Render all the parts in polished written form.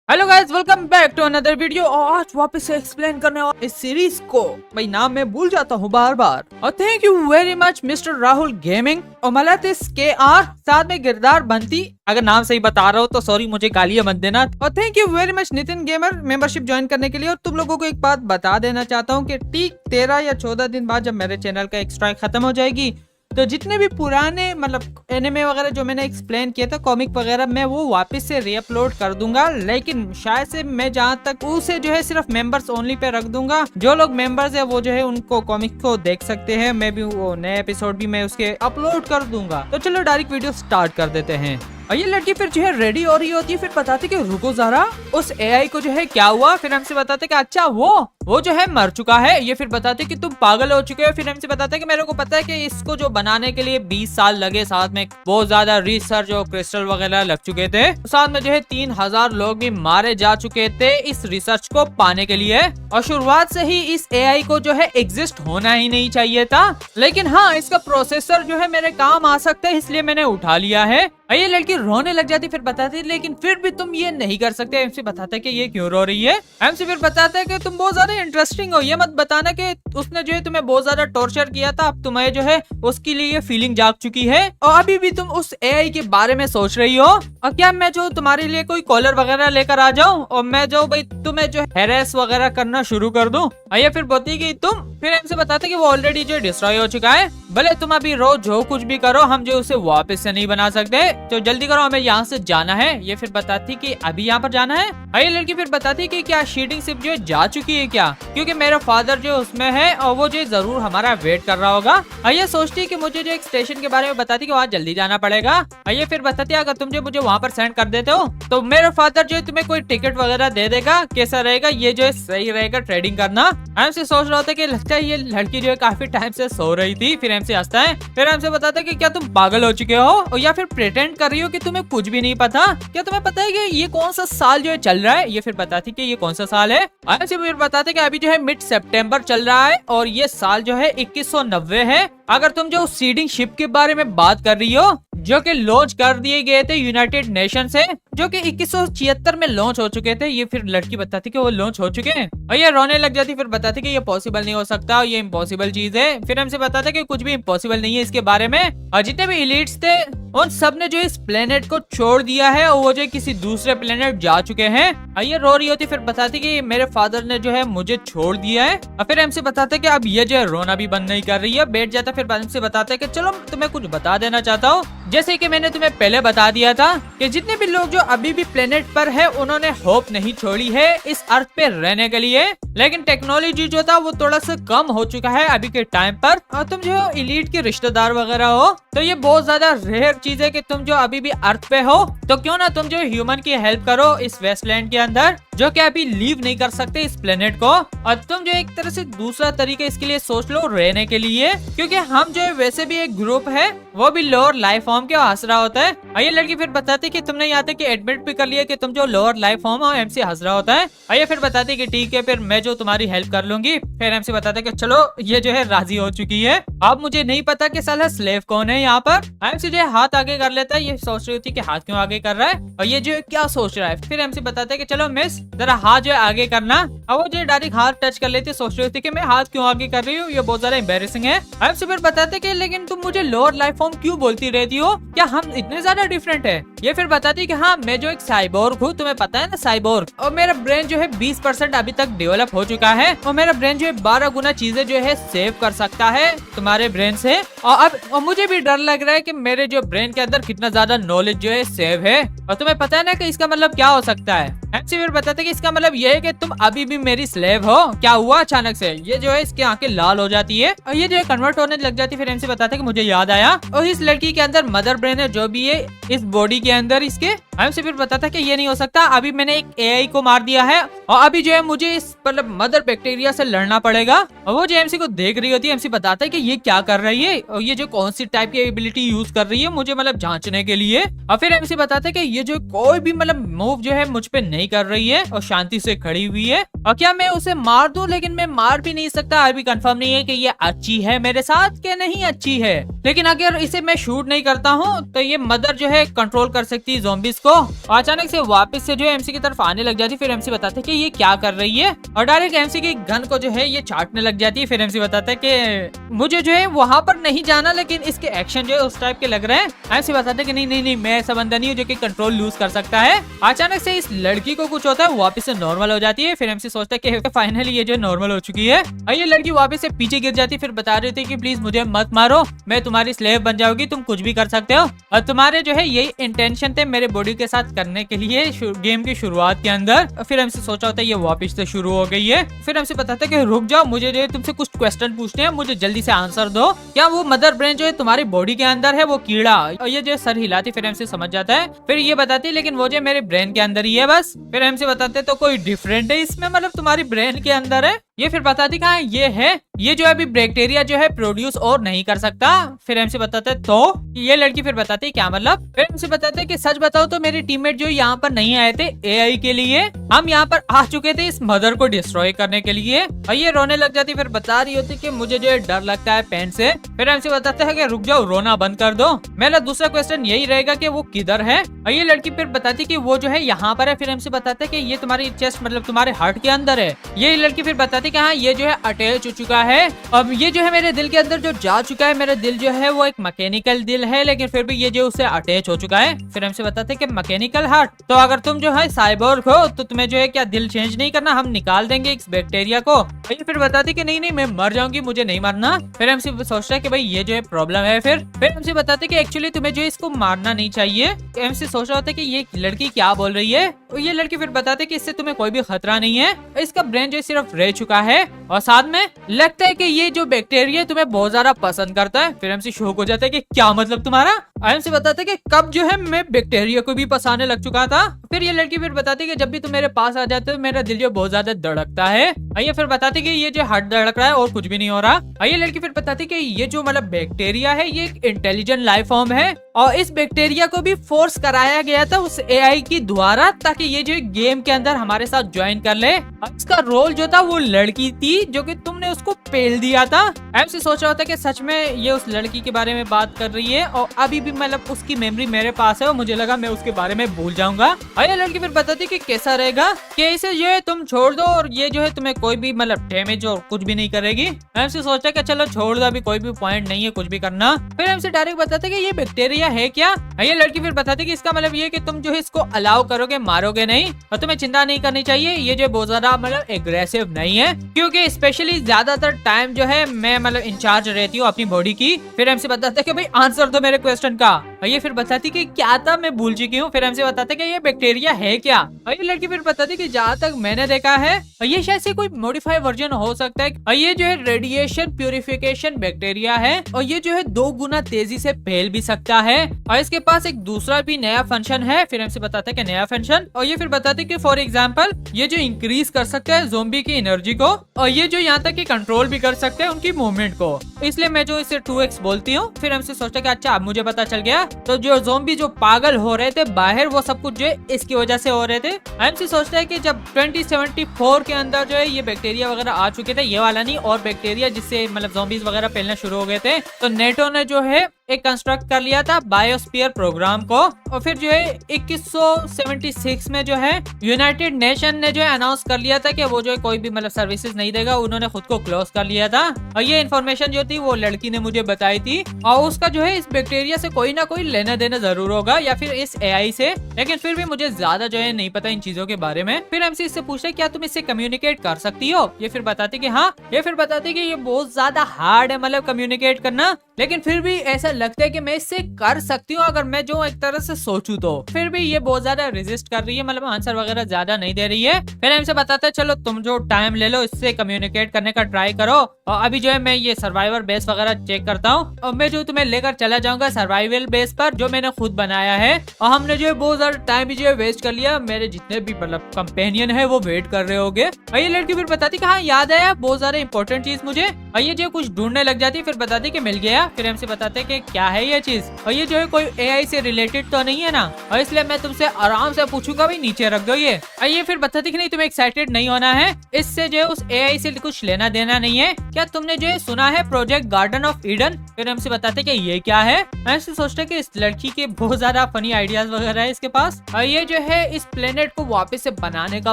Hello guys, welcome back to another video. और आज वापस से एक्सप्लेन करने वाला इस सीरीज को। भाई नाम मैं भूल जाता हूँ बार बार। और thank you very much mister Rahul gaming और मलातिस KR, साथ में गिरदार बंती। अगर नाम सही बता रहा हो तो सॉरी, मुझे गालियां मत देना। और thank you very much Nitin gamer membership join करने के लिए। और तुम लोगों को एक बात बता देना चाहता हूँ कि ठीक 13 या 14 दिन बाद जब मेरे चैनल का एक स्ट्राइक खत्म हो जाएगी तो जितने भी पुराने मतलब एनिमे वगैरह जो मैंने एक्सप्लेन किया था, कॉमिक वगैरह, मैं वो वापस से रीअपलोड कर दूंगा। लेकिन शायद से मैं जहाँ तक उसे जो है सिर्फ मेंबर्स ओनली पे रख दूंगा। जो लोग मेंबर्स है वो जो है उनको कॉमिक को देख सकते हैं। मैं भी वो नए एपिसोड भी मैं उसके अपलोड कर दूंगा। तो चलो डायरेक्ट वीडियो स्टार्ट कर देते हैं। और ये लड़की फिर जो है रेडी हो रही होती है, फिर बताते कि रुको जरा, उस AI को जो है क्या हुआ। फिर हमसे बताते कि अच्छा वो जो है मर चुका है। ये फिर बताते कि तुम पागल हो चुके हो। फिर हमसे बताते कि मेरे को पता है कि इसको जो बनाने के लिए 20 साल लगे, साथ में बहुत ज्यादा रिसर्च और क्रिस्टल वगैरह लग चुके थे। साथ में जो है 3000 लोग भी मारे जा चुके थे इस रिसर्च को पाने के लिए। और शुरुआत से ही इस AI को जो है एग्जिस्ट होना ही नहीं चाहिए था, लेकिन हाँ इसका प्रोसेसर जो है मेरे काम आ सकता है, इसलिए मैंने उठा लिया है। ये लड़की रोने लग जाती, फिर बताती लेकिन फिर भी तुम ये नहीं कर सकते। एमसी बताता है कि ये क्यों रो रही है। एमसी फिर बताता है कि तुम बहुत ज्यादा इंटरेस्टिंग हो, ये मत बताना कि उसने जो है तुम्हें बहुत ज्यादा टॉर्चर किया था, अब तुम्हें जो है उसके लिए ये फीलिंग जाग चुकी है और अभी भी तुम उस AI के बारे में सोच रही हो। और क्या मैं जो तुम्हारे लिए कोई कॉलर वगैरह लेकर आ जाऊं और मैं जो भाई तुम्हें जो हैरेस वगैरह करना शुरू कर दूं। ये फिर बोलती कि तुम, फिर हमसे बताते कि वो ऑलरेडी जो डिस्ट्रॉय हो चुका है। भले तुम अभी रो जो कुछ भी करो, हम जो उसे वापस से नहीं बना सकते, तो जल्दी करो, हमें यहाँ से जाना है। ये फिर बताती कि अभी यहाँ पर जाना है। ये लड़की फिर बताती कि क्या शीटिंग शिप जो जा चुकी है क्या, क्योंकि मेरा फादर जो उसमें है और वो जो जरूर हमारा वेट कर रहा होगा। ये सोचती है कि मुझे जो एक स्टेशन के बारे में बताती कि वहाँ जल्दी जाना पड़ेगा। ये फिर बताती है अगर तुम जो मुझे वहाँ पर सेंड कर देते हो तो मेरा फादर जो तुम्हें कोई टिकट वगैरह दे देगा। कैसा रहेगा ये जो है सही रहेगा ट्रेडिंग करना। हमसे सोच रहा होता है कि लगता है ये लड़की जो है काफी टाइम से सो रही थी। फिर हमसे हंसता है, फिर हमसे बताता है कि क्या तुम पागल हो चुके हो और या फिर प्रिटेंड कर रही हो कि तुम्हें कुछ भी नहीं पता। क्या तुम्हें पता है कि ये कौन सा साल जो है चल रहा है। ये फिर बताती कि ये कौन सा साल है। हमसे फिर बताते कि अभी जो है मिड सितंबर चल रहा है और ये साल जो है 2190 है। अगर तुम जो सीडिंग शिप के बारे में बात कर रही हो जो कि लॉन्च कर दिए गए थे यूनाइटेड नेशन से, जो कि 2176 में लॉन्च हो चुके थे। ये फिर लड़की बताती कि वो लॉन्च हो चुके हैं और ये रोने लग जाती, फिर बताती कि ये पॉसिबल नहीं हो सकता, ये इम्पॉसिबल चीज है। फिर हमसे बताते कि कुछ भी इम्पॉसिबल नहीं है इसके बारे में। और जितने भी एलिट्स थे उन सब ने जो इस प्लेनेट को छोड़ दिया है और वो जो किसी दूसरे प्लेनेट जा चुके हैं। ये रो रही होती, फिर बताती कि मेरे फादर ने जो है मुझे छोड़ दिया है। और फिर हमसे बताते कि अब ये जो है रोना भी बंद नहीं कर रही है, बैठ जाता। फिर हमसे बताते कि चलो तुम्हें कुछ बता देना चाहता हूँ, जैसे कि मैंने तुम्हें पहले बता दिया था कि जितने भी लोग जो अभी भी प्लेनेट पर है उन्होंने होप नहीं छोड़ी है इस अर्थ पे रहने के लिए। लेकिन टेक्नोलॉजी जो था वो थोड़ा सा कम हो चुका है अभी के टाइम पर। और तुम जो एलीट के रिश्तेदार वगैरह हो तो ये बहुत ज्यादा रेयर चीज है कि तुम जो अभी भी अर्थ पे हो, तो क्यों ना तुम जो ह्यूमन की हेल्प करो इस वेस्टलैंड के अंदर, जो कि अभी लीव नहीं कर सकते इस प्लेनेट को। और तुम जो एक तरह से दूसरा तरीका इसके लिए सोच लो रहने के लिए, क्योंकि हम जो है वैसे भी एक ग्रुप है, वो भी लोअर लाइफ फॉर्म के हंस रहा होता है। और ये लड़की फिर बताती कि तुमने यहाँ तक कि एडमिट भी कर लिया कि तुम जो लोअर लाइफ फॉर्म हो। एमसी हंस रहा होता है। और ये फिर बताती कि ठीक है फिर मैं जो तुम्हारी हेल्प कर लूंगी। फिर एमसी बताता है कि चलो ये जो है राजी हो चुकी है। अब मुझे नहीं पता कि साला स्लेव कौन है यहाँ पर। एमसी जो है हाथ आगे कर लेता है। ये सोच रही थी कि हाथ क्यों आगे कर रहा है और ये जो है क्या सोच रहा है। फिर एमसी बताता है कि चलो मिस जरा हाथ जो है आगे करना। और वो जो डायरेक्ट हाथ टच कर लेती, सोच रही थी कि मैं हाथ क्यों आगे कर रही हूँ, ये बहुत ज्यादा एम्बेरेसिंग है। एमसी फिर बताते कि लेकिन तुम मुझे लोअर लाइफ फॉर्म क्यों बोलती रहती हो, क्या हम इतने ज्यादा डिफरेंट है। ये फिर बताती कि हाँ मैं जो एक साइबोर्ग हूँ, तुम्हें पता है ना साइबोर्ग, और मेरा ब्रेन जो है 20% अभी तक डेवलप हो चुका है और मेरा ब्रेन जो है 12 गुना चीजें जो है सेव कर सकता है तुम्हारे ब्रेन से। और मुझे भी डर लग रहा है कि मेरे जो ब्रेन के अंदर कितना ज्यादा नॉलेज जो है सेव है। और तुम्हें पता है ना कि इसका मतलब क्या हो सकता है। एमसी फिर बताते कि इसका मतलब ये है कि तुम अभी भी मेरी स्लेव हो। क्या हुआ अचानक से, ये जो है इसकी आंखें लाल हो जाती है और ये जो है कन्वर्ट होने लग जाती है। फिर एमसी बताते कि मुझे याद आया और इस लड़की के अंदर मदर ब्रेन है जो भी है इस बॉडी के अंदर इसके। एमसी फिर बताता कि ये नहीं हो सकता, अभी मैंने एक AI को मार दिया है और अभी जो है मुझे इस मतलब मदर बैक्टीरिया से लड़ना पड़ेगा। और वो जो एमसी को देख रही होती है, एमसी बताता है कि ये क्या कर रही है और ये जो कौन सी टाइप की एबिलिटी यूज कर रही है मुझे मतलब जांचने के लिए। और फिर एमसी बताता है कि ये जो कोई भी मतलब मूव जो है मुझ पे नहीं कर रही है और शांति से खड़ी हुई है। और क्या मैं उसे मार दूं? लेकिन मैं मार भी नहीं सकता, अभी कंफर्म नहीं है कि ये अच्छी है मेरे साथ कि नहीं अच्छी है। लेकिन अगर इसे मैं शूट नहीं करता हूँ तो ये मदर जो है कंट्रोल कर सकती है ज़ॉम्बीज को। अचानक से वापस से जो है एमसी की तरफ आने लग जाती है। फिर एमसी बताते कि ये क्या कर रही है और डायरेक्ट एमसी की गन को जो है ये चाटने लग जाती है। फिर एमसी बताता है कि मुझे जो है वहां पर नहीं जाना, लेकिन इसके एक्शन जो है उस टाइप के लग रहे हैं। एमसी बताते कि नहीं नहीं नहीं, मैं ऐसा बंदा नहीं हूँ जो कि कंट्रोल लूज कर सकता है। अचानक से इस लड़की को कुछ होता है, वापस से नॉर्मल हो जाती है। फिर एमसी सोचता है कि फाइनली ये जो नॉर्मल हो चुकी है। और ये लड़की वापस से पीछे गिर जाती है। फिर बता रही थी कि प्लीज मुझे मत मारो, मैं तुम्हारी स्लेव बन जाऊंगी, तुम कुछ भी कर सकते हो। और तुम्हारे जो है यही इंटेंशन थे मेरे बॉडी के साथ करने के लिए गेम की शुरुआत के अंदर। फिर हमसे सोचा होता है ये वापस से शुरू हो गई है। फिर हमसे बताता है कि रुक जाओ, मुझे जो है तुमसे कुछ क्वेश्चन पूछने हैं, मुझे जल्दी से आंसर दो। क्या वो मदर ब्रेन जो है तुम्हारी बॉडी के अंदर है, वो कीड़ा? और ये जो सर हिलाती फिर हमसे समझ जाता है। फिर ये बताती लेकिन वो जो मेरे ब्रेन के अंदर ही है बस। फिर हमसे बताते तो कोई डिफरेंट है इसमें, मतलब तुम्हारी ब्रेन के अंदर है। ये फिर बताती कहाँ ये है, ये जो अभी बैक्टीरिया जो है प्रोड्यूस और नहीं कर सकता। फिर हमसे बताते तो ये लड़की फिर बताती क्या मतलब। फिर हमसे बताते कि सच बताओ तो मेरे टीममेट जो यहाँ पर नहीं आए थे एआई के लिए, हम यहाँ पर आ चुके थे इस मदर को डिस्ट्रॉय करने के लिए। और ये रोने लग जाती, फिर बता रही होती कि मुझे जो है डर लगता है पेन से। फिर हमसे बताते हैं कि रुक जाओ, रोना बंद कर दो, मेरा दूसरा क्वेश्चन यही रहेगा कि वो किधर है। और ये लड़की फिर बताती कि वो जो है यहाँ पर है। फिर हमसे बताते कि ये तुम्हारी चेस्ट मतलब तुम्हारे हार्ट के अंदर है। ये लड़की फिर बताती कि हाँ ये जो है अटैच हो चुका है। अब ये जो है मेरे दिल के अंदर जो जा चुका है, मेरा दिल जो है वो एक मैकेनिकल दिल है, लेकिन फिर भी ये जो उसे अटैच हो चुका है। फिर हमसे बताते कि मैकेनिकल हार्ट, तो अगर तुम जो है साइबोर्ग हो तो तुम्हें जो है क्या दिल चेंज नहीं करना, हम निकाल देंगे इस बैक्टीरिया को। ये फिर बताती कि नहीं नहीं मैं मर जाऊंगी, मुझे नहीं मरना। फिर हमसे सोचता है कि भाई ये जो है प्रॉब्लम है। फिर हमसे बताते कि एक्चुअली तुम्हें जो इसको मारना नहीं चाहिए। हमसे सोच रहा होता है कि ये लड़की क्या बोल रही है। और ये लड़की फिर बताते कि इससे तुम्हें कोई भी खतरा नहीं है, इसका ब्रेन जो सिर्फ रह चुका है और साथ में लगता है कि ये जो बैक्टीरिया तुम्हें बहुत ज्यादा पसंद करता है। फिर हमसे शौक हो जाता है कि क्या मतलब तुम्हारा। हमसे बताते कि कब जो है मैं बैक्टीरिया को भी पसाने लग चुका था। फिर ये लड़की फिर बताती कि जब भी तुम मेरे पास आ जाते हो मेरा दिल जो बहुत ज्यादा धड़कता है। ये फिर बताती कि ये जो हार्ट धड़क रहा है और कुछ भी नहीं हो रहा। ये लड़की फिर बताती कि ये जो मतलब बैक्टीरिया है ये एक इंटेलिजेंट लाइफ फॉर्म है और इस बैक्टीरिया को भी फोर्स कराया गया था उस एआई की द्वारा, ताकि ये जो गेम के अंदर हमारे साथ ज्वाइन कर ले। इसका रोल जो था वो लड़की थी जो कि तुमने उसको पेल दिया था। एमसी सोच रहा होता कि सच में ये उस लड़की के बारे में बात कर रही है और अभी भी मतलब उसकी मेमोरी मेरे पास है और मुझे लगा मैं उसके बारे में भूल जाऊंगा। और ये लड़की फिर बताती कि कैसा रहेगा कि इसे जो है तुम छोड़ दो और ये जो है तुम्हें कोई भी मतलब डैमेज और कुछ भी नहीं करेगी। एमसी सोचता है कि चलो छोड़ दो, अभी कोई भी पॉइंट नहीं है कुछ भी करना। फिर एमसी डायरेक्ट बताते कि ये बैक्टीरिया है क्या। ये लड़की फिर बताती कि इसका मतलब ये कि तुम जो है इसको अलाउ करोगे, मारोगे नहीं और तुम्हें चिंता नहीं करनी चाहिए। ये जो बहुत ज्यादा मतलब एग्रेसिव नहीं है, क्योंकि स्पेशली ज्यादातर टाइम जो है मैं मतलब इंचार्ज रहती हूँ अपनी बॉडी की। फिर हमसे बताते कि भाई आंसर दो मेरे क्वेश्चन का। और ये फिर बताती कि क्या था मैं भूल चुकी हूँ। फिर हमसे बताते कि ये बैक्टीरिया है क्या। और ये लड़की फिर बताती कि जहाँ तक मैंने देखा है ये शायद से कोई मॉडिफाइड वर्जन हो सकता है और ये जो है रेडिएशन प्यूरिफिकेशन बैक्टीरिया है और ये जो है 2 गुना तेजी से फैल भी सकता है और इसके पास एक दूसरा भी नया फंक्शन है। फिर हमसे बताते कि नया फंक्शन, और ये फिर बताते कि फॉर एग्जांपल ये जो इंक्रीज कर सकता है ज़ॉम्बी की एनर्जी को और ये जो यहाँ तक कि कंट्रोल भी कर सकते हैं उनकी मूवमेंट को, इसलिए मैं जो इसे 2x बोलती हूँ। फिर हमसे सोचते कि अच्छा अब मुझे पता चल गया, तो जो ज़ॉम्बी जो पागल हो रहे थे बाहर वो सब कुछ जो है इसकी वजह से हो रहे थे। हमसे सोचते हैं कि जब 2074 के अंदर जो है ये बैक्टीरिया वगैरह आ चुके थे, ये वाला नहीं और बैक्टीरिया जिससे मतलब ज़ॉम्बीज वगैरह फैलना शुरू हो गए थे, तो नेटो ने जो है एक कंस्ट्रक्ट कर लिया था बायोस्फीयर प्रोग्राम को। और फिर जो है 2176 में जो है यूनाइटेड नेशन ने जो है अनाउंस कर लिया था कि वो जो है कोई भी मतलब सर्विसेज नहीं देगा, उन्होंने खुद को क्लोज कर लिया था। और ये इन्फॉर्मेशन जो थी वो लड़की ने मुझे बताई थी और उसका जो है इस बैक्टीरिया से कोई ना कोई लेना देना जरूर होगा या फिर इस एआई से, लेकिन फिर भी मुझे ज्यादा जो है नहीं पता इन चीजों के बारे में। फिर हमसे इससे पूछते क्या तुम इससे कम्युनिकेट कर सकती हो। ये फिर बताती कि हाँ। ये फिर बताती कि ये बहुत ज्यादा हार्ड है मतलब कम्युनिकेट करना, लेकिन फिर भी ऐसा लगता है कि मैं इससे कर सकती हूँ अगर मैं जो एक तरह से सोचूं तो। फिर भी ये बहुत ज्यादा रेजिस्ट कर रही है, मतलब आंसर वगैरह ज्यादा नहीं दे रही है। फिर हमसे बताता है चलो तुम जो टाइम ले लो इससे कम्युनिकेट करने का ट्राई करो और अभी जो है मैं ये सर्वाइवर बेस वगैरह चेक करता हूँ और मैं जो तुम्हें लेकर चला जाऊंगा सर्वाइवल बेस पर जो मैंने खुद बनाया है। और हमने जो है बहुत ज्यादा टाइम भी जो है वेस्ट कर लिया, मेरे जितने भी मतलब कंपेनियन है वो वेट कर रहे होंगे। और ये लड़की फिर बताती कि हाँ याद आया बहुत ज्यादा इंपॉर्टेंट चीज मुझे, और ये जो कुछ ढूंढने लग जाती फिर बताती कि मिल गया। फिर एमसी बताते कि क्या है ये चीज, और ये जो है कोई एआई से रिलेटेड तो नहीं है ना, और इसलिए मैं तुमसे आराम से पूछूंगा भाई नीचे रख दो ये। आइए फिर बताते कि नहीं तुम्हें एक्साइटेड नहीं होना है, इससे जो है उस एआई से कुछ लेना देना नहीं है। क्या तुमने जो है सुना है प्रोजेक्ट गार्डन ऑफ ईडन? फिर हमसे बताते कि ये क्या है। ऐसे सोचते कि इस लड़की के बहुत ज्यादा फनी आइडियाज वगैरह है इसके पास। ये जो है इस प्लेनेट को वापस से बनाने का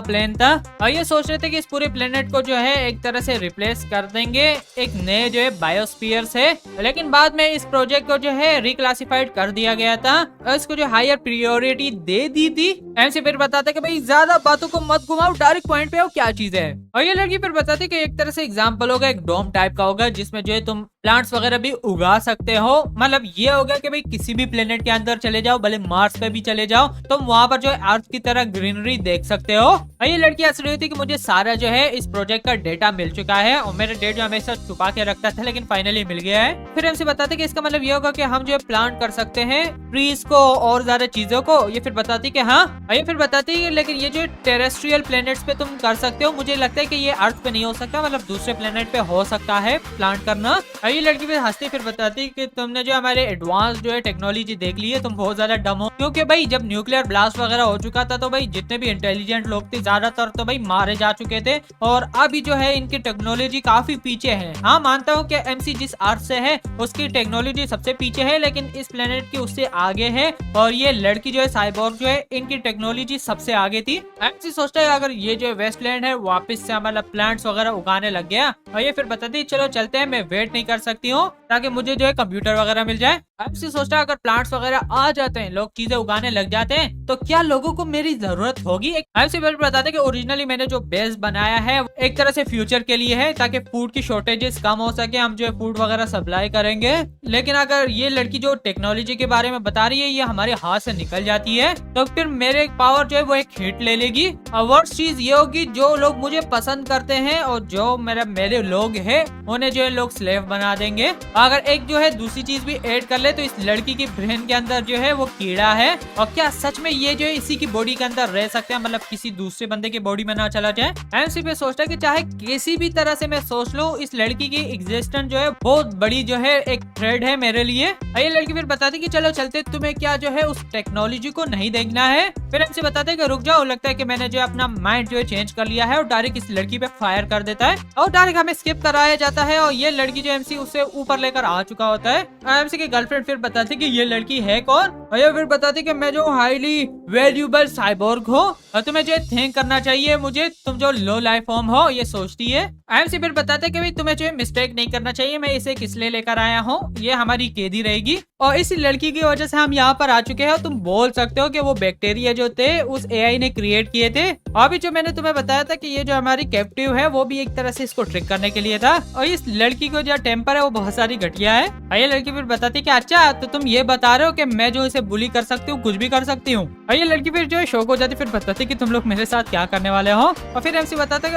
प्लान था, और ये सोच रहे थे कि इस पूरे प्लेनेट को जो है एक तरह से रिप्लेस कर देंगे एक नए जो है बायोस्फीयर से, लेकिन बाद में इस प्रोजेक्ट को जो है रिक्लासिफाइड कर दिया गया था और इसको जो हायर प्रायोरिटी दे दी थी। एमसी फिर बताते कि भाई ज्यादा बातों को मत घुमाओ, डायरेक्ट पॉइंट पे आओ क्या चीज है। और ये लड़की फिर बताते कि एक तरह से एग्जाम्पल होगा एक डोम टाइप का होगा जिसमें जो है तुम प्लांट्स वगैरह भी उगा सकते हो। मतलब ये होगा कि भाई किसी भी प्लेनेट के अंदर चले जाओ, भले मार्स पे भी चले जाओ, तुम वहां पर जो है अर्थ की तरह ग्रीनरी देख सकते हो। और ये लड़की हंस रही थी कि मुझे सारा जो है इस प्रोजेक्ट का डेटा मिल चुका है, और मेरा डेटा हमेशा छुपा के रखता था लेकिन फाइनली मिल गया है। फिर हमसे बताते कि इसका मतलब ये होगा कि हम जो है प्लांट कर सकते हैं ट्रीज को और ज्यादा चीजों को। ये फिर बताती कि हाँ, ये फिर बताती है लेकिन ये जो टेरेस्ट्रियल प्लेनेट्स पे तुम कर सकते हो, मुझे लगता है कि ये अर्थ पे नहीं हो सकता, मतलब दूसरे प्लेनेट पे हो सकता है प्लांट करना। ये लड़की फिर हंसती फिर बताती कि तुमने जो हमारे एडवांस जो है टेक्नोलॉजी देख ली है, तुम बहुत ज्यादा डम हो, क्योंकि भाई जब न्यूक्लियर ब्लास्ट वगैरह हो चुका था तो भाई जितने भी इंटेलिजेंट लोग थे ज्यादातर तो भाई मारे जा चुके थे, और अभी जो है इनकी टेक्नोलॉजी काफी पीछे है। हाँ मानता हूँ कि एमसी जिस अर्थ से है उसकी टेक्नोलॉजी सबसे पीछे है, लेकिन इस प्लेनेट की उससे आगे है, और ये लड़की जो है साइबोर्ग जो है इनकी टेक्नोलॉजी सबसे आगे थी। एमसी सोचता है अगर ये जो वेस्टलैंड है वापस से मतलब प्लांट्स वगैरह उगाने लग गया, और ये फिर बताती चलो चलते हैं, मैं वेट नहीं कर सकती हूँ ताकि मुझे जो है कंप्यूटर वगैरह मिल जाए। एमसी सोचता है अगर प्लांट्स वगैरह आ जाते हैं, लोग चीजें उगाने लग जाते हैं, तो क्या लोगों को मेरी जरूरत होगी। एमसी फिर बताते कि ओरिजिनली मैंने जो बेस बनाया है एक तरह से फ्यूचर के लिए है, ताकि फूड की शॉर्टेजेस कम हो सके, हम जो है फूड वगैरह सप्लाई करेंगे। लेकिन अगर ये लड़की जो टेक्नोलॉजी के बारे में बता रही है ये हमारे हाथ से निकल जाती है, तो फिर मेरे पावर जो है वो एक हिट ले लेगी, और वर्स्ट चीज ये होगी जो लोग मुझे पसंद करते हैं और जो मेरे लोग हैं उन्हें जो है लोग स्लेव बना देंगे। अगर एक जो है दूसरी चीज भी ऐड कर ले तो इस लड़की की ब्रेन के अंदर जो है वो कीड़ा है, और क्या सच में ये जो है इसी की बॉडी के अंदर रह सकते हैं, मतलब किसी दूसरे बंदे की बॉडी में ना चला जाए। एमसी पे सोचता है कि चाहे किसी भी तरह से मैं सोच लूं, इस लड़की की एग्जिस्टेंस जो है बहुत बड़ी जो है एक थ्रेड है मेरे लिए। ये लड़की फिर बताती कि चलो चलते, तुम्हें क्या जो है उस टेक्नोलॉजी को नहीं देखना है। फिर एमसी बताते हैं कि रुक जाओ, लगता है कि मैंने जो अपना माइंड जो है चेंज कर लिया है, और डायरेक्ट इस लड़की पे फायर कर देता है, और डायरेक्ट हमें स्किप कराया जाता है, और ये लड़की जो एमसी उससे ऊपर लेकर आ चुका होता है। एमसी की गर्लफ्रेंड फिर बताती कि ये लड़की है कौन, और ये फिर बताती कि मैं जो हाईली वैल्यूएबल साइबोर्ग हो, और तुम्हें जो थिंक करना चाहिए मुझे, तुम जो लो लाइफ फॉर्म हो, ये सोचती है। एमसी फिर बताते कि भाई तुम्हें जो मिस्टेक नहीं करना चाहिए, मैं इसे किस लिए लेकर आया हूँ, ये हमारी कैदी रहेगी, और इस लड़की की वजह से हम यहाँ पर आ चुके हैं। तुम बोल सकते हो कि वो बैक्टीरिया जो थे उस एआई ने क्रिएट किए थे। अभी जो मैंने तुम्हें बताया था कि ये जो हमारी कैप्टिव है वो भी एक तरह से इसको ट्रिक करने के लिए था, और इस लड़की को जो टेम्पर है वो बहुत सारी घटिया है। ये लड़की फिर बताती कि अच्छा तो तुम ये बता रहे हो कि मैं जो इसे बुली कर सकती हूँ, कुछ भी कर सकती हूँ। ये लड़की फिर जो है शौक हो जाती, फिर बताती कि तुम लोग मेरे साथ क्या करने वाले हो। और फिर एमसी बताते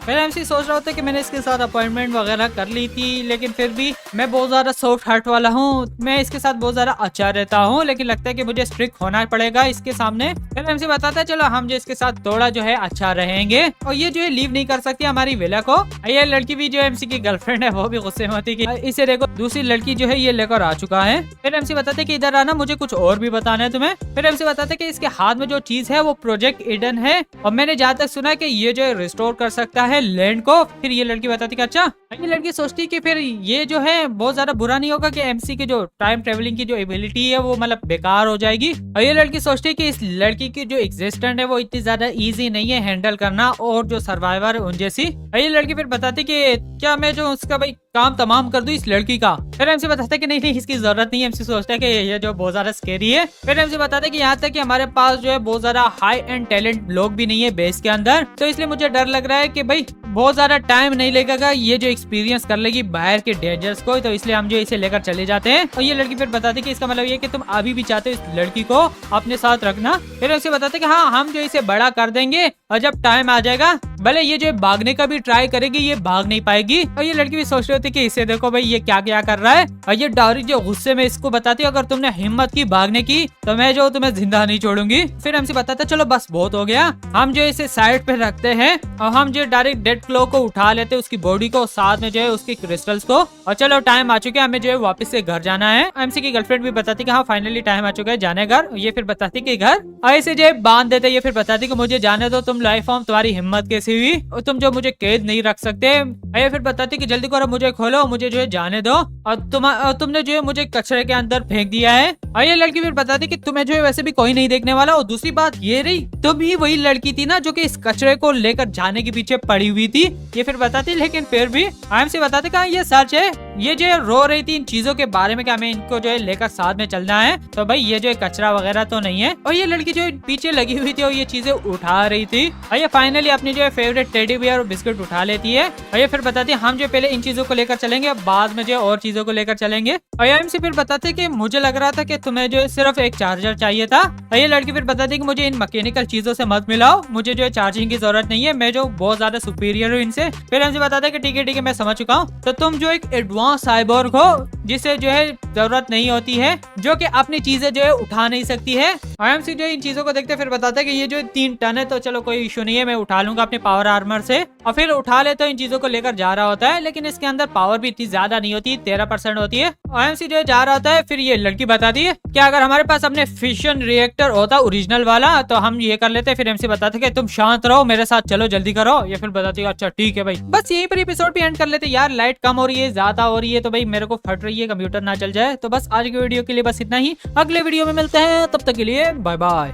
फिर एमसी सोच रहा होता है कि मैंने इसके साथ अपॉइंटमेंट वगैरह कर ली थी, लेकिन फिर भी मैं बहुत ज्यादा सॉफ्ट हार्ट वाला हूँ, मैं इसके साथ बहुत ज्यादा अच्छा रहता हूँ, लेकिन लगता है कि मुझे स्ट्रिक्ट होना पड़ेगा इसके सामने। फिर एमसी बताता है चलो हम जो इसके साथ थोड़ा जो है अच्छा रहेंगे, और ये जो है लीव नहीं कर सकती हमारी विला को। ये लड़की भी जो एमसी की गर्लफ्रेंड है वो भी गुस्से में होती है कि इसे देखो दूसरी लड़की जो है ये लेकर आ चुका है। फिर एमसी बताते कि इधर आना, मुझे कुछ और भी बताना है तुम्हें। फिर एमसी बताते कि इसके हाथ में जो चीज है वो प्रोजेक्ट ईडन है, और मैंने जहाँ तक सुना कि ये जो है रिस्टोर कर सकता है लैंड को। फिर ये लड़की बताती कि अच्छा, ये लड़की सोचती कि फिर ये जो है बहुत ज्यादा बुरा नहीं होगा कि एमसी की जो टाइम ट्रेवलिंग की जो एबिलिटी है वो मतलब बेकार हो जाएगी। और ये लड़की सोचती है कि इस लड़की की जो एग्जिस्टेंस है वो इतनी ज्यादा इजी नहीं है हैंडल करना, और जो सर्वाइवर है उन जैसी। ये लड़की फिर बताती कि क्या मैं जो उसका भाई काम तमाम कर दूं इस लड़की का। फिर एमसी बताता है कि नहीं इसकी जरूरत नहीं है। एमसी सोचता है कि ये जो बहुत ज्यादा स्केरी है। फिर एमसी बताता है कि यहाँ तक कि हमारे पास जो है बहुत ज्यादा हाई एंड टैलेंट लोग भी नहीं है बेस के अंदर, तो इसलिए मुझे डर लग रहा है कि भाई बहुत ज्यादा टाइम नहीं लगेगा ये जो एक्सपीरियंस कर लेगी बाहर के डेंजर्स को, तो इसलिए हम जो इसे लेकर चले जाते हैं। और ये लड़की फिर बताती कि इसका मतलब ये कि तुम अभी भी चाहते हो इस लड़की को अपने साथ रखना। फिर एमसी बताते कि हाँ हम जो इसे बड़ा कर देंगे, और जब टाइम आ जाएगा भले ये जो भागने का भी ट्राई करेगी ये भाग नहीं पाएगी। और ये लड़की भी सोच रही होती कि इसे देखो भाई ये क्या क्या कर रहा है। और ये डायरी जो गुस्से में इसको बताती है अगर तुमने हिम्मत की भागने की तो मैं जो तुम्हें जिंदा नहीं छोड़ूंगी। फिर हमसे बताता चलो बस बहुत हो गया, हम जो इसे साइड पे रखते हैं और हम जो डायरेक्ट डेड क्लो को उठा लेते हैं, उसकी बॉडी को, साथ में जो है उसकी क्रिस्टल्स को। और चलो टाइम आ चुका है, हमें जो है वापस से घर जाना है। एमसी की गर्लफ्रेंड भी बताती कि हाँ फाइनली टाइम आ चुका है जाने घर। ये फिर बताती कि घर ऐसे जो है बांध देते। ये फिर बताती कि मुझे जाने दो, तुम लाइफ फॉर्म, तुम्हारी हिम्मत कैसी हुई और तुम जो मुझे कैद नहीं रख सकते। ये फिर बताती कि जल्दी करो मुझे खोलो, मुझे जो है जाने दो। और तुमने जो है मुझे कचरे के अंदर फेंक दिया है। और ये लड़की फिर बताती कि तुम्हें जो है वैसे भी कोई नहीं देखने वाला। और दूसरी बात ये रही, तुम ही वही लड़की थी ना जो कि इस कचरे को लेकर जाने के पीछे पड़ी हुई थी। ये फिर बताती लेकिन फिर भी आई एम से बताते कहा ये सच है, ये जो रो रही थी इन चीजों के बारे में कि हमें इनको जो है लेकर साथ में चलना है, तो भाई ये जो है कचरा वगैरह तो नहीं है। और ये लड़की जो पीछे लगी हुई थी और ये चीजें उठा रही थी। और ये फाइनली अपनी जो है फेवरेट टेडी बियर और बिस्किट उठा लेती है। और ये फिर बताती है हम जो पहले इन चीजों को लेकर चलेंगे, बाद में जो है और चीजों को लेकर चलेंगे। और ये से फिर बताते कि मुझे लग रहा था कि तुम्हें जो है सिर्फ एक चार्जर चाहिए था। और ये लड़की फिर बताती कि मुझे इन मैकेनिकल चीजों से मत मिलाओ, मुझे जो है चार्जिंग की जरूरत नहीं है, मैं जो बहुत ज्यादा सुपीरियर हूँ इनसे। फिर हमसे बताता है कि ठीक है मैं समझ चुका हूँ, तो तुम जो एक एडवांस साइबोर्ग हो जिसे जो है जरूरत नहीं होती है, जो कि अपनी चीजें जो है उठा नहीं सकती है। आईएमसी जो इन चीजों को देखते फिर बताता है कि ये जो 3 टन है तो चलो कोई इशू नहीं है, मैं उठा लूंगा अपने पावर आर्मर से। और फिर उठा ले तो इन चीजों को लेकर जा रहा होता है, लेकिन इसके अंदर पावर भी इतनी ज्यादा नहीं होती, 13% होती है। आईएमसी जो जा रहा होता है, फिर ये लड़की बताती है कि अगर हमारे पास अपने फिशन रिएक्टर होता ओरिजिनल वाला तो हम ये कर लेते। फिर एमसी बताते कि तुम शांत रहो, मेरे साथ चलो, जल्दी करो। ये फिर बताती है अच्छा ठीक है भाई। बस यहीं पर एपिसोड भी एंड कर लेते यार, लाइट कम हो रही है, ज्यादा हो रही है, तो भाई मेरे को फट रही है, कंप्यूटर ना चल जाए। तो बस आज की वीडियो के लिए बस इतना ही, अगले वीडियो में मिलते हैं, तब तक के लिए बाय बाय।